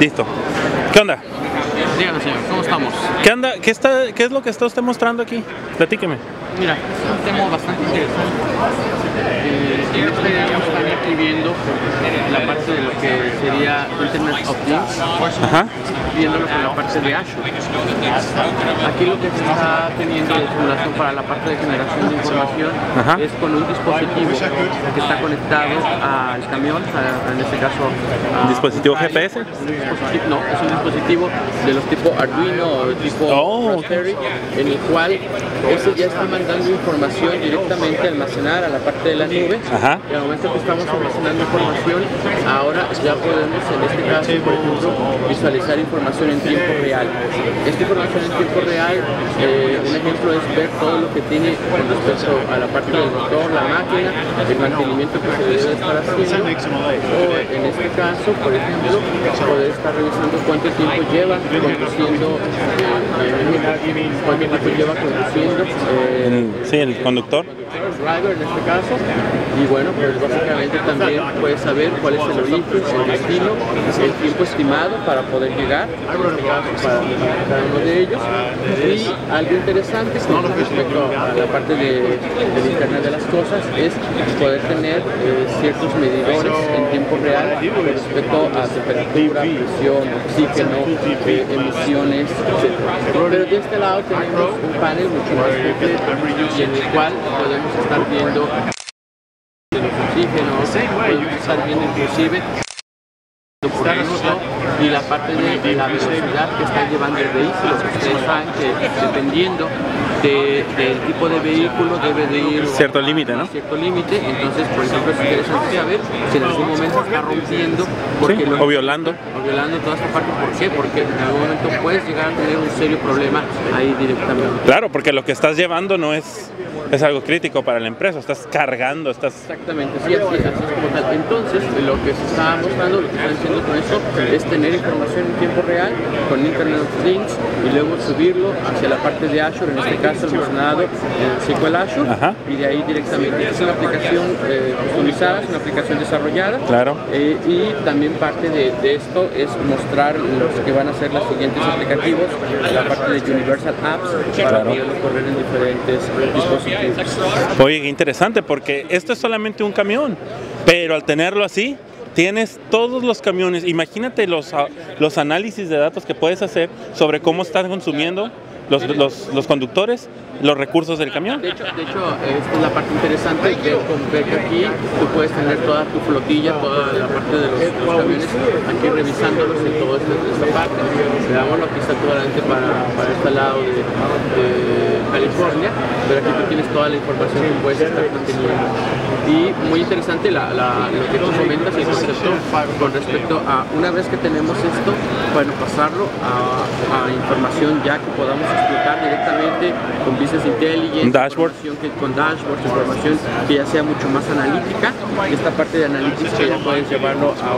Listo. ¿Qué onda? Díganos, señor, ¿cómo estamos? ¿Qué anda? ¿Qué es lo que está usted mostrando aquí? Platíqueme. Mira, es un tema bastante interesante. En este día están aquí viendo la parte de lo que sería Internet of Things, viéndolo con la parte de Azure. Aquí lo que se está teniendo de simulación para la parte de generación de información es con un dispositivo que está conectado al camión, en este caso... ¿Un dispositivo GPS? No, es un dispositivo de los tipo Arduino o tipo Raspberry, en el cual ese ya está mandando información directamente a almacenar a la parte de la nube. Y al momento que estamos almacenando información, ahora ya podemos, en este caso, por ejemplo, visualizar información en tiempo real. Esta información en tiempo real, un ejemplo es ver todo lo que tiene con respecto a la parte del motor, la máquina, el mantenimiento que se debe estar haciendo, o en este caso, por ejemplo, poder estar revisando cuánto tiempo lleva conduciendo, sí, el conductor, el driver en este caso, y bueno, pues básicamente también puedes saber cuál es el origen, el destino, el tiempo estimado para poder llegar, en este caso para cada uno de ellos, y algo interesante con respecto a la parte del Internet de las cosas es poder tener ciertos medidores en tiempo real con respecto a temperatura, presión, oxígeno, emisiones, etc. Pero de este lado tenemos un panel mucho más completo y en el cual podemos estar viendo los oxígenos, podemos estar viendo inclusive por minuto y la parte de la velocidad que está llevando el vehículo. Ustedes saben que dependiendo del tipo de vehículo debe de ir cierto límite, ¿no? Cierto límite, entonces por ejemplo es interesante saber si en algún momento está rompiendo o violando toda esta parte. ¿Por qué? Porque en algún momento puedes llegar a tener un serio problema ahí directamente. Claro, porque lo que estás llevando no es algo crítico para la empresa, estás cargando, Exactamente, sí, así es como tal. Entonces, lo que se está mostrando, lo que está diciendo con eso, es tener información en tiempo real con Internet of Things y luego subirlo hacia la parte de Azure, en este caso almacenado en SQL Azure, y de ahí directamente. Es una aplicación customizada, es una aplicación desarrollada, y también parte de esto es mostrar los que van a ser los siguientes aplicativos, la parte de Universal Apps, para poderlo correr en diferentes dispositivos. Oye, qué interesante, porque esto es solamente un camión, pero al tenerlo así, tienes todos los camiones. Imagínate los análisis de datos que puedes hacer sobre cómo están consumiendo los conductores los recursos del camión. De hecho, esta es la parte interesante de ver que aquí tú puedes tener toda tu flotilla, toda la parte de los camiones, aquí revisándolos en toda esta parte. Veámoslo, aquí está todo adelante para este lado de California, pero aquí tú tienes toda la información que puedes estar manteniendo. Y muy interesante lo que tú comentas, el concepto con respecto a una vez que tenemos esto, bueno, pasarlo a información ya que podamos explotar directamente con Business Intelligence, con dashboards, información que ya sea mucho más analítica, y esta parte de analítica ya puedes llevarlo a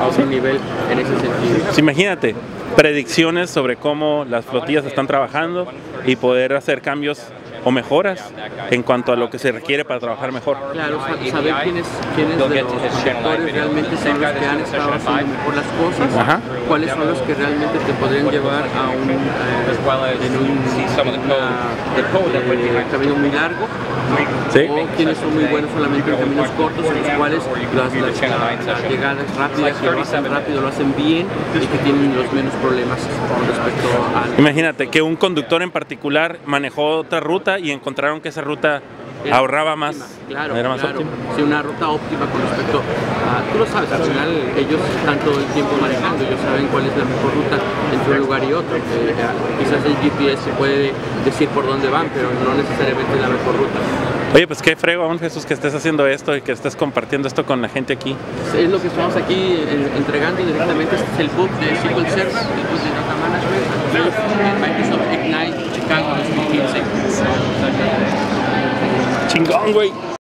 otro nivel en ese sentido. Pues imagínate, predicciones sobre cómo las flotillas están trabajando y poder hacer cambios o mejoras en cuanto a lo que se requiere para trabajar mejor. Claro, saber quiénes de los conductores realmente son los que han estado haciendo mejor las cosas, cuáles son los que realmente te podrían llevar a un camino muy largo, o quienes son muy buenos solamente en caminos cortos, en los cuales las llegadas rápidas, que lo hacen rápido, lo hacen bien y que tienen los menos problemas con respecto a... Imagínate que un conductor en particular manejó otra ruta y encontraron que esa ruta ahorraba más, era más óptima. Sí, una ruta óptima con respecto a, tú lo sabes, al final ellos están todo el tiempo manejando, ellos saben cuál es la mejor ruta entre un lugar y otro. Quizás el GPS puede decir por dónde van, pero no necesariamente la mejor ruta. Oye, pues qué fregón, Jesús, que estés haciendo esto y que estés compartiendo esto con la gente aquí. Es lo que estamos aquí entregando directamente. Este es el book de SQL Server, el book de Data Management, Microsoft Ignite Chicago 2015. Chingón, güey.